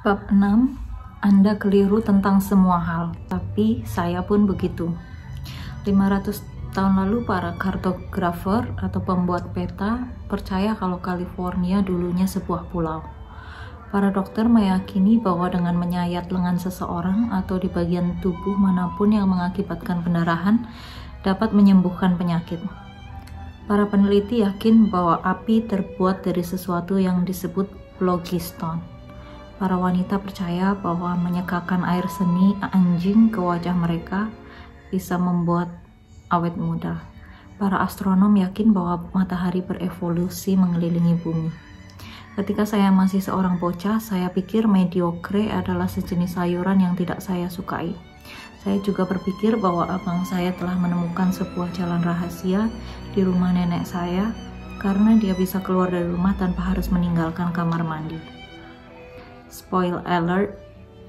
Bab 6, Anda keliru tentang semua hal, tapi saya pun begitu. 500 tahun lalu para kartografer atau pembuat peta percaya kalau California dulunya sebuah pulau. Para dokter meyakini bahwa dengan menyayat lengan seseorang atau di bagian tubuh manapun yang mengakibatkan pendarahan dapat menyembuhkan penyakit. Para peneliti yakin bahwa api terbuat dari sesuatu yang disebut phlogiston. Para wanita percaya bahwa menyekakan air seni anjing ke wajah mereka bisa membuat awet muda. Para astronom yakin bahwa matahari berevolusi mengelilingi bumi. Ketika saya masih seorang bocah, saya pikir mediocre adalah sejenis sayuran yang tidak saya sukai. Saya juga berpikir bahwa abang saya telah menemukan sebuah jalan rahasia di rumah nenek saya karena dia bisa keluar dari rumah tanpa harus meninggalkan kamar mandi. Spoiler alert,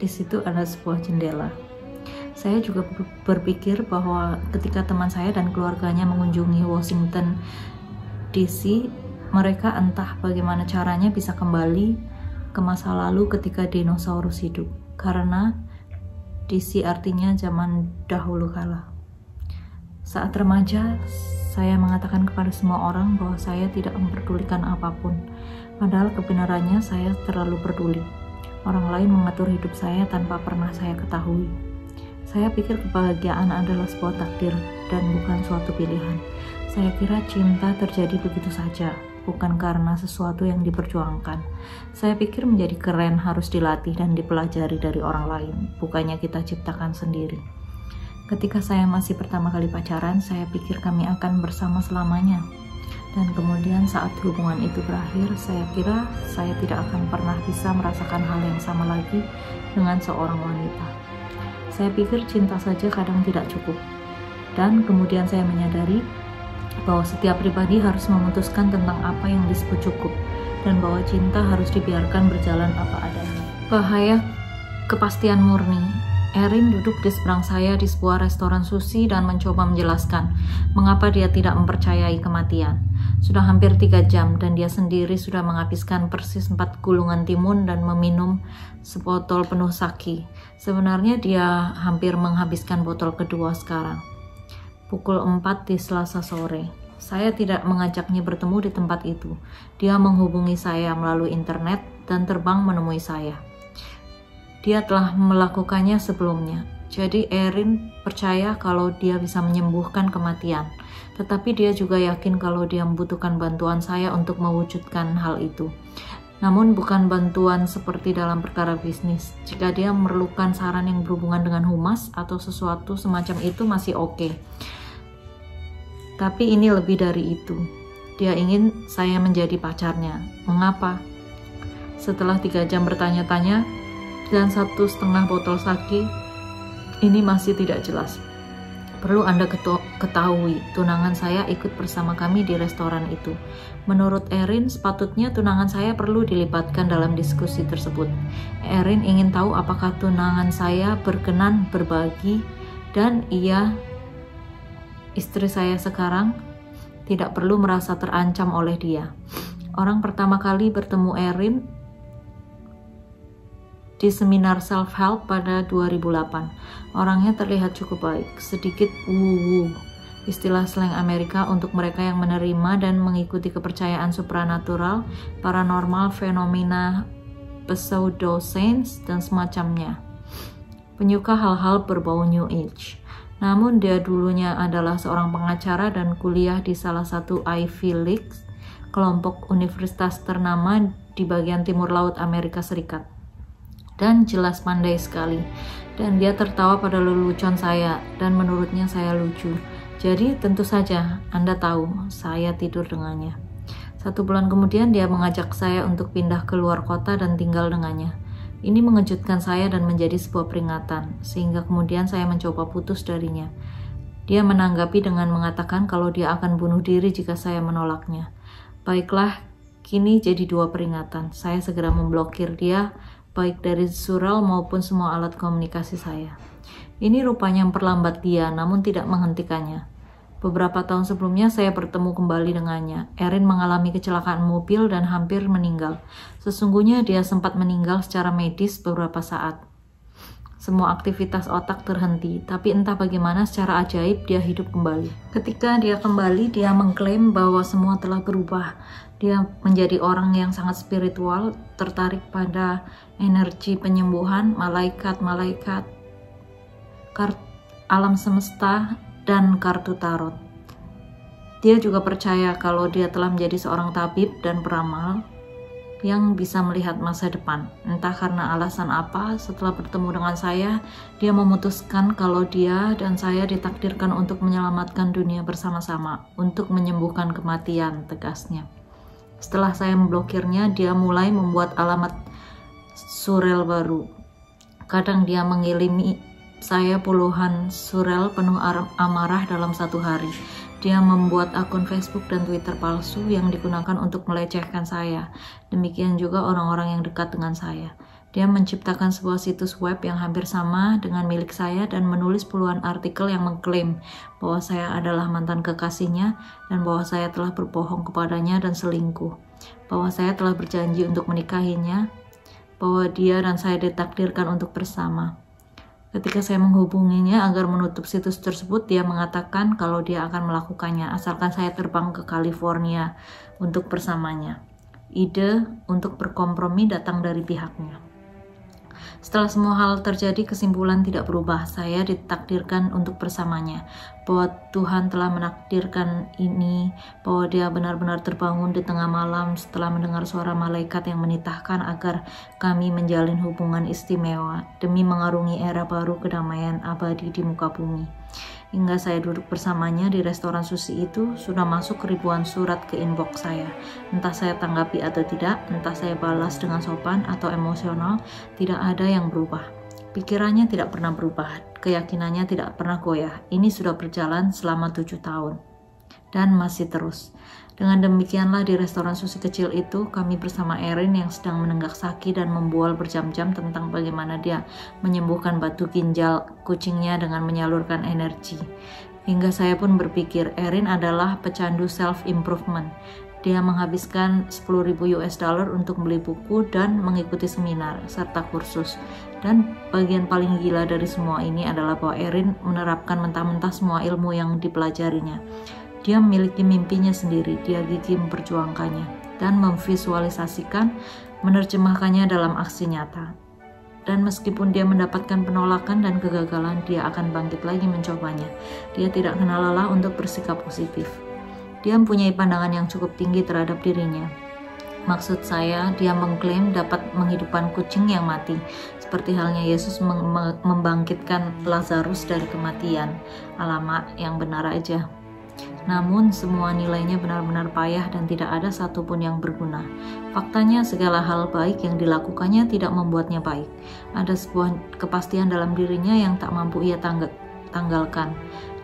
di situ ada sebuah jendela. Saya juga berpikir bahwa ketika teman saya dan keluarganya mengunjungi Washington DC, mereka entah bagaimana caranya bisa kembali ke masa lalu ketika dinosaurus hidup, karena DC artinya zaman dahulu kala. Saat remaja, saya mengatakan kepada semua orang bahwa saya tidak memperdulikan apapun, padahal kebenarannya saya terlalu peduli. Orang lain mengatur hidup saya tanpa pernah saya ketahui. Saya pikir kebahagiaan adalah sebuah takdir dan bukan suatu pilihan. Saya kira cinta terjadi begitu saja, bukan karena sesuatu yang diperjuangkan. Saya pikir menjadi keren harus dilatih dan dipelajari dari orang lain, bukannya kita ciptakan sendiri. Ketika saya masih pertama kali pacaran, saya pikir kami akan bersama selamanya. Dan kemudian saat hubungan itu berakhir, saya kira saya tidak akan pernah bisa merasakan hal yang sama lagi dengan seorang wanita. Saya pikir cinta saja kadang tidak cukup. Dan kemudian saya menyadari bahwa setiap pribadi harus memutuskan tentang apa yang disebut cukup, dan bahwa cinta harus dibiarkan berjalan apa adanya. Bahaya kepastian murni. Erin duduk di seberang saya di sebuah restoran sushi dan mencoba menjelaskan mengapa dia tidak mempercayai kematian. Sudah hampir 3 jam dan dia sendiri sudah menghabiskan persis 4 gulungan timun dan meminum sebotol penuh sake. Sebenarnya dia hampir menghabiskan botol kedua sekarang. Pukul 4 di Selasa sore. Saya tidak mengajaknya bertemu di tempat itu. Dia menghubungi saya melalui internet dan terbang menemui saya. Dia telah melakukannya sebelumnya. Jadi Erin percaya kalau dia bisa menyembuhkan kematian. Tetapi dia juga yakin kalau dia membutuhkan bantuan saya untuk mewujudkan hal itu. Namun bukan bantuan seperti dalam perkara bisnis. Jika dia memerlukan saran yang berhubungan dengan humas atau sesuatu semacam itu masih oke. Tapi ini lebih dari itu. Dia ingin saya menjadi pacarnya. Mengapa? Setelah 3 jam bertanya-tanya dan 1,5 botol sake, ini masih tidak jelas. Perlu Anda ketahui, tunangan saya ikut bersama kami di restoran itu. Menurut Erin, sepatutnya tunangan saya perlu dilibatkan dalam diskusi tersebut. Erin ingin tahu apakah tunangan saya berkenan berbagi, dan istri saya sekarang tidak perlu merasa terancam oleh dia. Orang pertama kali bertemu Erin di seminar self-help pada 2008. Orangnya terlihat cukup baik, sedikit woo-woo, istilah slang Amerika untuk mereka yang menerima dan mengikuti kepercayaan supranatural, paranormal, fenomena pseudo-saints, dan semacamnya. Penyuka hal-hal berbau New Age. Namun dia dulunya adalah seorang pengacara dan kuliah di salah satu Ivy League, kelompok universitas ternama di bagian timur laut Amerika Serikat. Dan jelas pandai sekali, dan dia tertawa pada lelucon saya, dan menurutnya saya lucu. Jadi tentu saja Anda tahu saya tidur dengannya. 1 bulan kemudian dia mengajak saya untuk pindah ke luar kota dan tinggal dengannya. Ini mengejutkan saya dan menjadi sebuah peringatan, sehingga kemudian saya mencoba putus darinya. Dia menanggapi dengan mengatakan kalau dia akan bunuh diri jika saya menolaknya. Baiklah, kini jadi 2 peringatan. Saya segera memblokir dia, baik dari surel maupun semua alat komunikasi saya. Ini rupanya memperlambat dia, namun tidak menghentikannya. Beberapa tahun sebelumnya saya bertemu kembali dengannya. Erin mengalami kecelakaan mobil dan hampir meninggal. Sesungguhnya dia sempat meninggal secara medis beberapa saat. Semua aktivitas otak terhenti, tapi entah bagaimana secara ajaib dia hidup kembali. Ketika dia kembali, dia mengklaim bahwa semua telah berubah. Dia menjadi orang yang sangat spiritual, tertarik pada energi penyembuhan, malaikat-malaikat, alam semesta, dan kartu tarot. Dia juga percaya kalau dia telah menjadi seorang tabib dan peramal yang bisa melihat masa depan. Entah karena alasan apa, setelah bertemu dengan saya, dia memutuskan kalau dia dan saya ditakdirkan untuk menyelamatkan dunia bersama-sama, untuk menyembuhkan kematian, tegasnya. Setelah saya memblokirnya, dia mulai membuat alamat surel baru. Kadang dia mengilimi saya puluhan surel penuh amarah dalam satu hari. Dia membuat akun Facebook dan Twitter palsu yang digunakan untuk melecehkan saya. Demikian juga orang-orang yang dekat dengan saya. Dia menciptakan sebuah situs web yang hampir sama dengan milik saya dan menulis puluhan artikel yang mengklaim bahwa saya adalah mantan kekasihnya dan bahwa saya telah berbohong kepadanya dan selingkuh. Bahwa saya telah berjanji untuk menikahinya, bahwa dia dan saya ditakdirkan untuk bersama. Ketika saya menghubunginya agar menutup situs tersebut, dia mengatakan kalau dia akan melakukannya asalkan saya terbang ke California untuk bersamanya. Ide untuk berkompromi datang dari pihaknya. Setelah semua hal terjadi, kesimpulan tidak berubah. Saya ditakdirkan untuk bersamanya. Bahwa Tuhan telah menakdirkan ini, bahwa dia benar-benar terbangun di tengah malam setelah mendengar suara malaikat yang menitahkan agar kami menjalin hubungan istimewa demi mengarungi era baru kedamaian abadi di muka bumi. Hingga saya duduk bersamanya di restoran sushi itu, sudah masuk ribuan surat ke inbox saya. Entah saya tanggapi atau tidak, entah saya balas dengan sopan atau emosional, tidak ada yang berubah. Pikirannya tidak pernah berubah, keyakinannya tidak pernah goyah. Ini sudah berjalan selama 7 tahun. Dan masih terus. Dengan demikianlah di restoran sushi kecil itu, kami bersama Erin yang sedang menenggak sake dan membual berjam-jam tentang bagaimana dia menyembuhkan batu ginjal kucingnya dengan menyalurkan energi. Hingga saya pun berpikir, Erin adalah pecandu self-improvement. Dia menghabiskan $10.000 untuk beli buku dan mengikuti seminar serta kursus. Dan bagian paling gila dari semua ini adalah bahwa Erin menerapkan mentah-mentah semua ilmu yang dipelajarinya. Dia memiliki mimpinya sendiri, dia gigih memperjuangkannya, dan memvisualisasikan, menerjemahkannya dalam aksi nyata. Dan meskipun dia mendapatkan penolakan dan kegagalan, dia akan bangkit lagi mencobanya. Dia tidak kenal lelah untuk bersikap positif. Dia mempunyai pandangan yang cukup tinggi terhadap dirinya. Maksud saya, dia mengklaim dapat menghidupkan kucing yang mati, seperti halnya Yesus membangkitkan Lazarus dari kematian. Alamak, yang benar aja. Namun semua nilainya benar-benar payah dan tidak ada satupun yang berguna. Faktanya segala hal baik yang dilakukannya tidak membuatnya baik. Ada sebuah kepastian dalam dirinya yang tak mampu ia tanggalkan.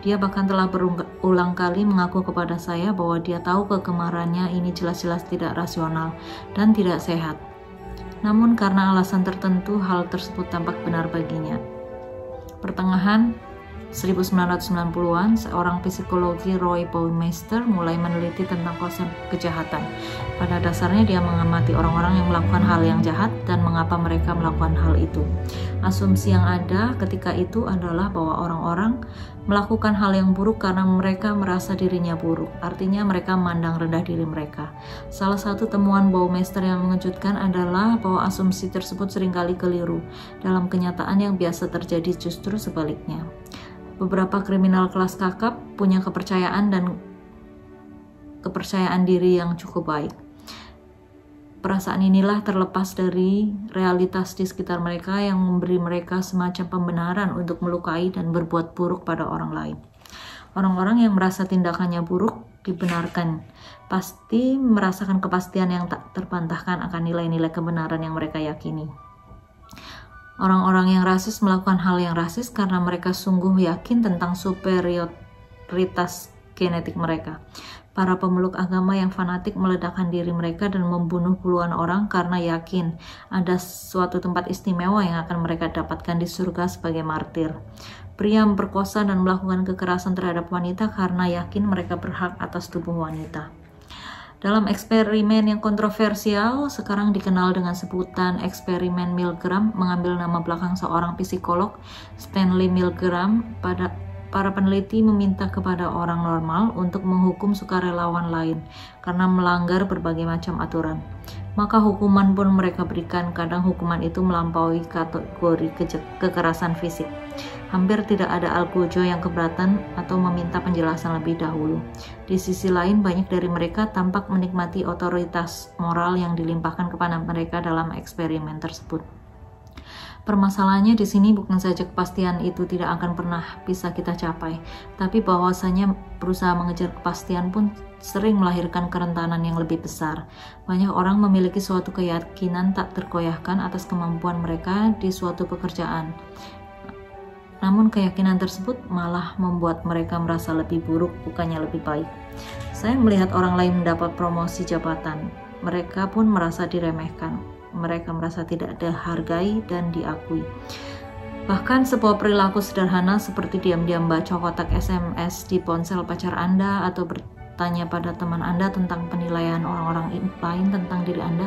Dia bahkan telah berulang kali mengaku kepada saya bahwa dia tahu kegemarannya ini jelas-jelas tidak rasional dan tidak sehat. Namun karena alasan tertentu hal tersebut tampak benar baginya. Pertengahan 1990-an, seorang psikologi Roy Baumeister mulai meneliti tentang konsep kejahatan. Pada dasarnya dia mengamati orang-orang yang melakukan hal yang jahat dan mengapa mereka melakukan hal itu. Asumsi yang ada ketika itu adalah bahwa orang-orang melakukan hal yang buruk karena mereka merasa dirinya buruk. Artinya mereka memandang rendah diri mereka. Salah satu temuan Baumeister yang mengejutkan adalah bahwa asumsi tersebut seringkali keliru. Dalam kenyataan yang biasa terjadi justru sebaliknya. Beberapa kriminal kelas kakap punya kepercayaan diri yang cukup baik. Perasaan inilah terlepas dari realitas di sekitar mereka yang memberi mereka semacam pembenaran untuk melukai dan berbuat buruk pada orang lain. Orang-orang yang merasa tindakannya buruk dibenarkan pasti merasakan kepastian yang tak terbantahkan akan nilai-nilai kebenaran yang mereka yakini. Orang-orang yang rasis melakukan hal yang rasis karena mereka sungguh yakin tentang superioritas genetik mereka. Para pemeluk agama yang fanatik meledakkan diri mereka dan membunuh puluhan orang karena yakin ada suatu tempat istimewa yang akan mereka dapatkan di surga sebagai martir. Pria memperkosa dan melakukan kekerasan terhadap wanita karena yakin mereka berhak atas tubuh wanita. Dalam eksperimen yang kontroversial, sekarang dikenal dengan sebutan eksperimen Milgram, mengambil nama belakang seorang psikolog, Stanley Milgram. Para peneliti meminta kepada orang normal untuk menghukum sukarelawan lain karena melanggar berbagai macam aturan. Maka hukuman pun mereka berikan, kadang hukuman itu melampaui kategori kekerasan fisik. Hampir tidak ada algojo yang keberatan atau meminta penjelasan lebih dahulu. Di sisi lain, banyak dari mereka tampak menikmati otoritas moral yang dilimpahkan kepada mereka dalam eksperimen tersebut. Permasalahannya di sini bukan saja kepastian itu tidak akan pernah bisa kita capai, tapi bahwasanya berusaha mengejar kepastian pun sering melahirkan kerentanan yang lebih besar. Banyak orang memiliki suatu keyakinan tak tergoyahkan atas kemampuan mereka di suatu pekerjaan. Namun keyakinan tersebut malah membuat mereka merasa lebih buruk, bukannya lebih baik. Saya melihat orang lain mendapat promosi jabatan, mereka pun merasa diremehkan. Mereka merasa tidak dihargai dan diakui. Bahkan sebuah perilaku sederhana seperti diam-diam baca kotak SMS di ponsel pacar Anda atau bertanya pada teman Anda tentang penilaian orang-orang lain tentang diri Anda,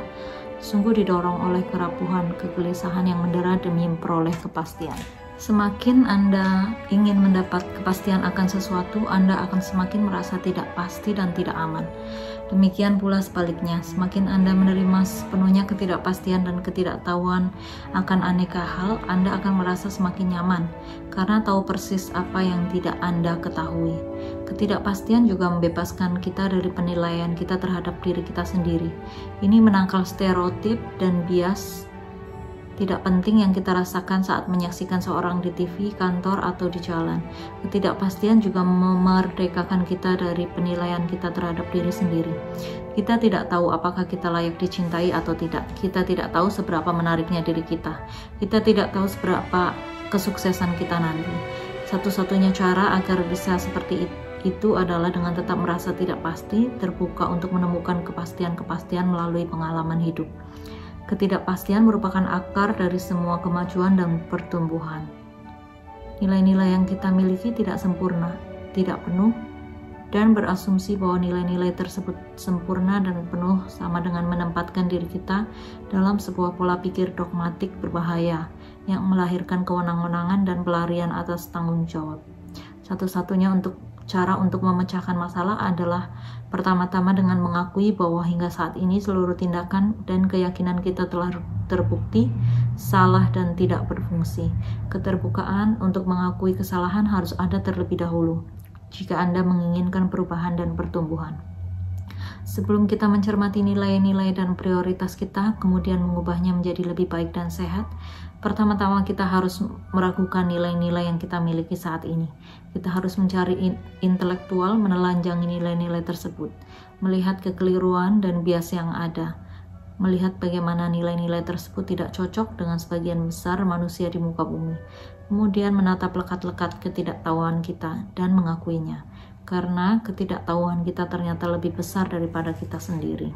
sungguh didorong oleh kerapuhan, kegelisahan yang mendera demi memperoleh kepastian. Semakin Anda ingin mendapat kepastian akan sesuatu, Anda akan semakin merasa tidak pasti dan tidak aman. Demikian pula sebaliknya, semakin Anda menerima sepenuhnya ketidakpastian dan ketidaktahuan akan aneka hal, Anda akan merasa semakin nyaman, karena tahu persis apa yang tidak Anda ketahui. Ketidakpastian juga membebaskan kita dari penilaian kita terhadap diri kita sendiri. Ini menangkal stereotip dan bias tidak penting yang kita rasakan saat menyaksikan seorang di TV, kantor, atau di jalan. Ketidakpastian juga memerdekakan kita dari penilaian kita terhadap diri sendiri. Kita tidak tahu apakah kita layak dicintai atau tidak. Kita tidak tahu seberapa menariknya diri kita. Kita tidak tahu seberapa kesuksesan kita nanti. Satu-satunya cara agar bisa seperti itu adalah dengan tetap merasa tidak pasti, terbuka untuk menemukan kepastian-kepastian melalui pengalaman hidup. Ketidakpastian merupakan akar dari semua kemajuan dan pertumbuhan. Nilai-nilai yang kita miliki tidak sempurna, tidak penuh, dan berasumsi bahwa nilai-nilai tersebut sempurna dan penuh sama dengan menempatkan diri kita dalam sebuah pola pikir dogmatik berbahaya yang melahirkan kewenang-wenangan dan pelarian atas tanggung jawab. Satu-satunya cara untuk memecahkan masalah adalah pertama-tama dengan mengakui bahwa hingga saat ini seluruh tindakan dan keyakinan kita telah terbukti salah dan tidak berfungsi. Keterbukaan untuk mengakui kesalahan harus ada terlebih dahulu jika Anda menginginkan perubahan dan pertumbuhan. Sebelum kita mencermati nilai-nilai dan prioritas kita, kemudian mengubahnya menjadi lebih baik dan sehat, pertama-tama kita harus meragukan nilai-nilai yang kita miliki saat ini. Kita harus mencari intelektual, menelanjangi nilai-nilai tersebut, melihat kekeliruan dan bias yang ada, melihat bagaimana nilai-nilai tersebut tidak cocok dengan sebagian besar manusia di muka bumi, kemudian menatap lekat-lekat ketidaktahuan kita dan mengakuinya, karena ketidaktahuan kita ternyata lebih besar daripada kita sendiri.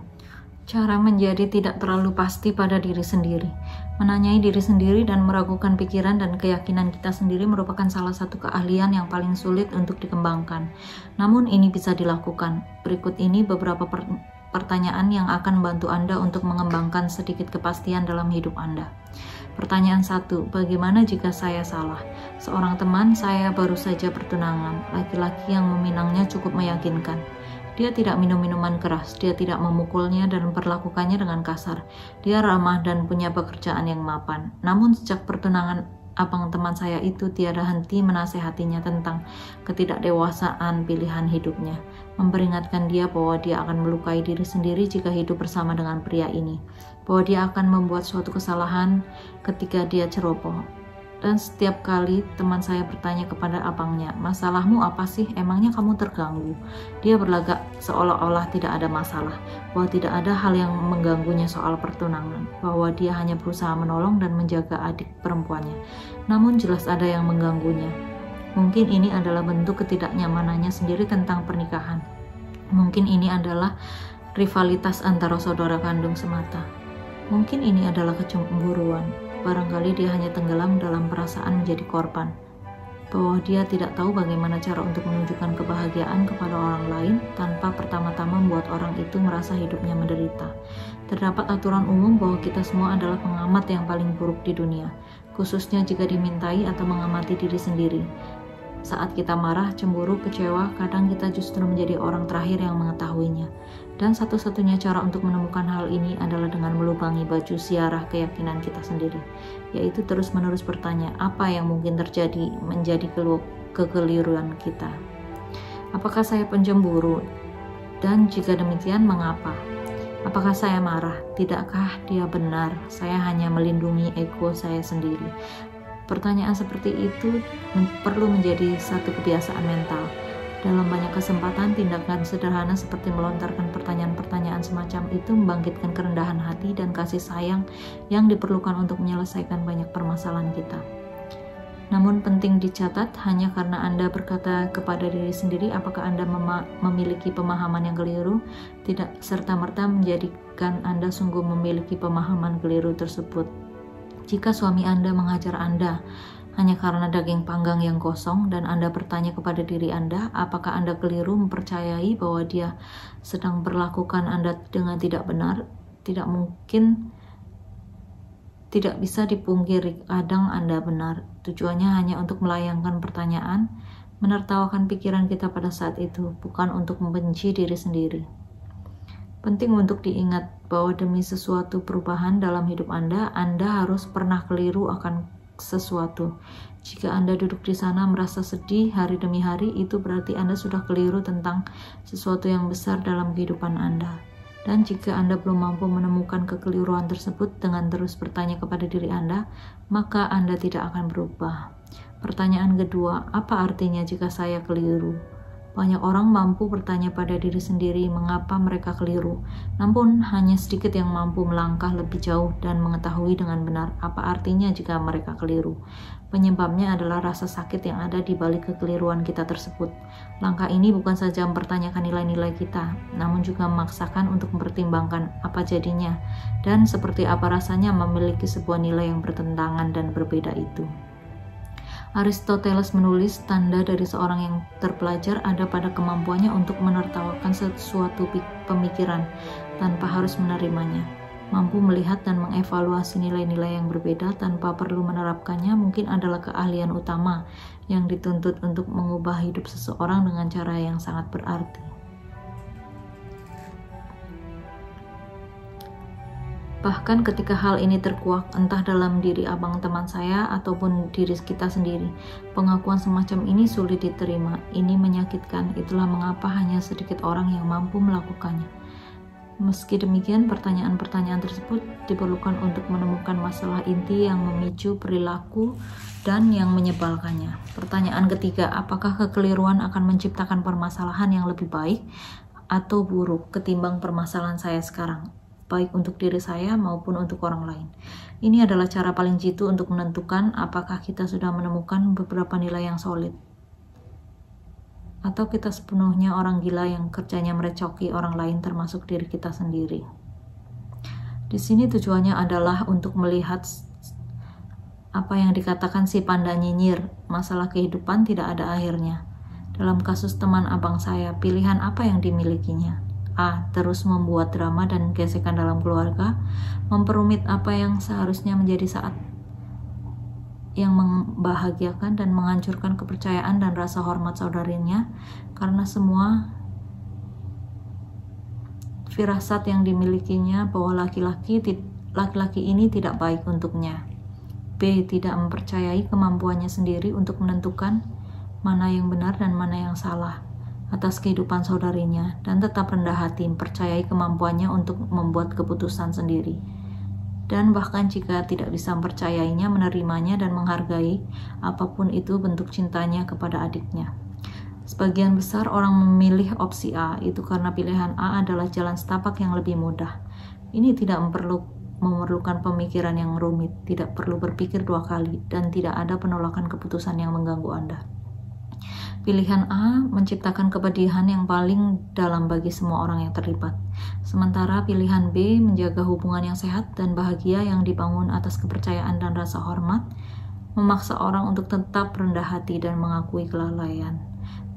Cara menjadi tidak terlalu pasti pada diri sendiri. Menanyai diri sendiri dan meragukan pikiran dan keyakinan kita sendiri merupakan salah satu keahlian yang paling sulit untuk dikembangkan. Namun ini bisa dilakukan. Berikut ini beberapa pertanyaan yang akan membantu Anda untuk mengembangkan sedikit kepastian dalam hidup Anda. Pertanyaan 1. Bagaimana jika saya salah? Seorang teman saya baru saja bertunangan. Laki-laki yang meminangnya cukup meyakinkan. Dia tidak minum minuman keras, dia tidak memukulnya dan memperlakukannya dengan kasar. Dia ramah dan punya pekerjaan yang mapan. Namun sejak pertunangan abang teman saya itu tiada henti menasehatinya tentang ketidakdewasaan pilihan hidupnya, memperingatkan dia bahwa dia akan melukai diri sendiri jika hidup bersama dengan pria ini, bahwa dia akan membuat suatu kesalahan ketika dia ceroboh. Dan setiap kali teman saya bertanya kepada abangnya, masalahmu apa sih? Emangnya kamu terganggu? Dia berlagak seolah-olah tidak ada masalah, bahwa tidak ada hal yang mengganggunya soal pertunangan, bahwa dia hanya berusaha menolong dan menjaga adik perempuannya. Namun jelas ada yang mengganggunya. Mungkin ini adalah bentuk ketidaknyamanannya sendiri tentang pernikahan. Mungkin ini adalah rivalitas antara saudara kandung semata. Mungkin ini adalah kecemburuan. Barangkali dia hanya tenggelam dalam perasaan menjadi korban, bahwa dia tidak tahu bagaimana cara untuk menunjukkan kebahagiaan kepada orang lain tanpa pertama-tama membuat orang itu merasa hidupnya menderita. Terdapat aturan umum bahwa kita semua adalah pengamat yang paling buruk di dunia, khususnya jika dimintai atau mengamati diri sendiri. Saat kita marah, cemburu, kecewa, kadang kita justru menjadi orang terakhir yang mengetahuinya. Dan satu-satunya cara untuk menemukan hal ini adalah dengan melubangi baju siarah keyakinan kita sendiri, yaitu terus-menerus bertanya apa yang mungkin terjadi menjadi kekeliruan kita. Apakah saya pencemburu? Dan jika demikian, mengapa? Apakah saya marah? Tidakkah dia benar? Saya hanya melindungi ego saya sendiri. Pertanyaan seperti itu perlu menjadi satu kebiasaan mental. Dalam banyak kesempatan, tindakan sederhana seperti melontarkan pertanyaan-pertanyaan semacam itu membangkitkan kerendahan hati dan kasih sayang yang diperlukan untuk menyelesaikan banyak permasalahan kita. Namun penting dicatat, hanya karena Anda berkata kepada diri sendiri apakah Anda memiliki pemahaman yang keliru, tidak serta-merta menjadikan Anda sungguh memiliki pemahaman keliru tersebut. Jika suami Anda menghajar Anda hanya karena daging panggang yang kosong dan Anda bertanya kepada diri Anda, apakah Anda keliru mempercayai bahwa dia sedang perlakukan Anda dengan tidak benar? Tidak mungkin, tidak bisa dipungkiri kadang Anda benar. Tujuannya hanya untuk melayangkan pertanyaan, menertawakan pikiran kita pada saat itu, bukan untuk membenci diri sendiri. Penting untuk diingat bahwa demi sesuatu perubahan dalam hidup Anda harus pernah keliru akan sesuatu. Jika Anda duduk di sana merasa sedih hari demi hari, itu berarti Anda sudah keliru tentang sesuatu yang besar dalam kehidupan Anda. Dan jika Anda belum mampu menemukan kekeliruan tersebut dengan terus bertanya kepada diri Anda, maka Anda tidak akan berubah. Pertanyaan kedua, apa artinya jika saya keliru? Banyak orang mampu bertanya pada diri sendiri mengapa mereka keliru, namun hanya sedikit yang mampu melangkah lebih jauh dan mengetahui dengan benar apa artinya jika mereka keliru. Penyebabnya adalah rasa sakit yang ada di balik kekeliruan kita tersebut. Langkah ini bukan saja mempertanyakan nilai-nilai kita, namun juga memaksakan untuk mempertimbangkan apa jadinya dan seperti apa rasanya memiliki sebuah nilai yang bertentangan dan berbeda itu. Aristoteles menulis tanda dari seorang yang terpelajar ada pada kemampuannya untuk menertawakan sesuatu pemikiran tanpa harus menerimanya. Mampu melihat dan mengevaluasi nilai-nilai yang berbeda tanpa perlu menerapkannya mungkin adalah keahlian utama yang dituntut untuk mengubah hidup seseorang dengan cara yang sangat berarti. Bahkan ketika hal ini terkuak, entah dalam diri abang teman saya ataupun diri kita sendiri, pengakuan semacam ini sulit diterima. Ini menyakitkan, itulah mengapa hanya sedikit orang yang mampu melakukannya. Meski demikian, pertanyaan-pertanyaan tersebut diperlukan untuk menemukan masalah inti yang memicu perilaku dan yang menyebalkannya. Pertanyaan ketiga, apakah kekeliruan akan menciptakan permasalahan yang lebih baik atau buruk ketimbang permasalahan saya sekarang? Baik untuk diri saya maupun untuk orang lain. Ini adalah cara paling jitu untuk menentukan apakah kita sudah menemukan beberapa nilai yang solid, atau kita sepenuhnya orang gila yang kerjanya merecoki orang lain termasuk diri kita sendiri. Di sini tujuannya adalah untuk melihat apa yang dikatakan si panda nyinyir, masalah kehidupan tidak ada akhirnya. Dalam kasus teman abang saya, pilihan apa yang dimilikinya? A. Terus membuat drama dan gesekan dalam keluarga, memperumit apa yang seharusnya menjadi saat yang membahagiakan dan menghancurkan kepercayaan dan rasa hormat saudarinya karena semua firasat yang dimilikinya bahwa laki-laki ini tidak baik untuknya. B. Tidak mempercayai kemampuannya sendiri untuk menentukan mana yang benar dan mana yang salah atas kehidupan saudarinya, dan tetap rendah hati mempercayai kemampuannya untuk membuat keputusan sendiri. Dan bahkan jika tidak bisa mempercayainya, menerimanya dan menghargai apapun itu bentuk cintanya kepada adiknya. Sebagian besar orang memilih opsi A itu karena pilihan A adalah jalan setapak yang lebih mudah. Ini tidak memerlukan pemikiran yang rumit, tidak perlu berpikir dua kali, dan tidak ada penolakan keputusan yang mengganggu Anda. Pilihan A menciptakan kepedihan yang paling dalam bagi semua orang yang terlibat. Sementara pilihan B menjaga hubungan yang sehat dan bahagia yang dibangun atas kepercayaan dan rasa hormat, memaksa orang untuk tetap rendah hati dan mengakui kelalaian.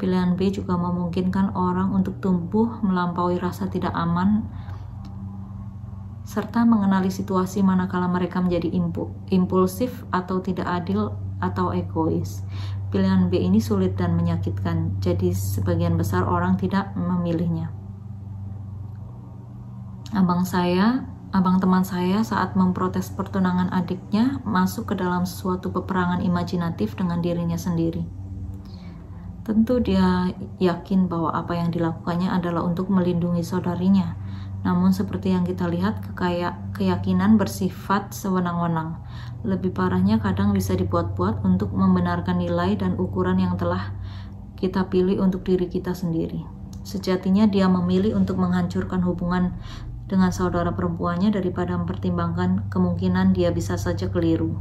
Pilihan B juga memungkinkan orang untuk tumbuh melampaui rasa tidak aman serta mengenali situasi manakala mereka menjadi impulsif atau tidak adil atau egois. Pilihan B ini sulit dan menyakitkan, jadi sebagian besar orang tidak memilihnya. Abang teman saya saat memprotes pertunangan adiknya masuk ke dalam suatu peperangan imajinatif dengan dirinya sendiri. Tentu dia yakin bahwa apa yang dilakukannya adalah untuk melindungi saudarinya. Namun seperti yang kita lihat, keyakinan bersifat sewenang-wenang. Lebih parahnya kadang bisa dibuat-buat untuk membenarkan nilai dan ukuran yang telah kita pilih untuk diri kita sendiri. Sejatinya dia memilih untuk menghancurkan hubungan dengan saudara perempuannya daripada mempertimbangkan kemungkinan dia bisa saja keliru.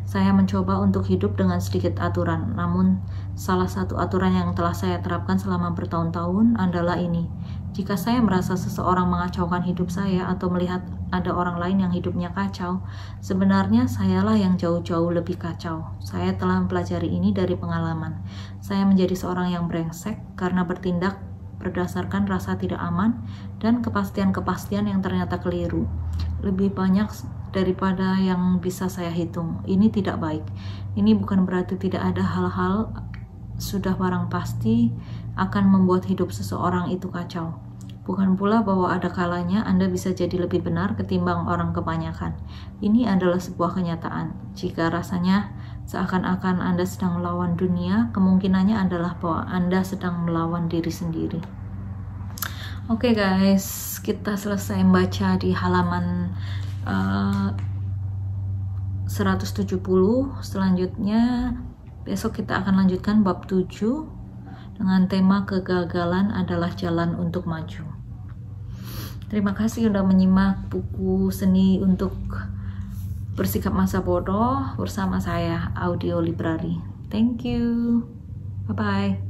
Saya mencoba untuk hidup dengan sedikit aturan, namun salah satu aturan yang telah saya terapkan selama bertahun-tahun adalah ini. Jika saya merasa seseorang mengacaukan hidup saya atau melihat ada orang lain yang hidupnya kacau, sebenarnya sayalah yang jauh-jauh lebih kacau. Saya telah mempelajari ini dari pengalaman. Saya menjadi seorang yang brengsek karena bertindak berdasarkan rasa tidak aman dan kepastian-kepastian yang ternyata keliru. Lebih banyak daripada yang bisa saya hitung. Ini tidak baik. Ini bukan berarti tidak ada hal-hal sudah barang pasti akan membuat hidup seseorang itu kacau. Bukan pula bahwa ada kalanya Anda bisa jadi lebih benar ketimbang orang kebanyakan. Ini adalah sebuah kenyataan. Jika rasanya seakan-akan Anda sedang melawan dunia, kemungkinannya adalah bahwa Anda sedang melawan diri sendiri. Oke guys, kita selesai membaca di halaman 170. Selanjutnya besok kita akan lanjutkan bab 7 dengan tema kegagalan adalah jalan untuk maju. Terima kasih sudah menyimak buku seni untuk bersikap masa bodoh bersama saya, Audio Library. Thank you. Bye-bye.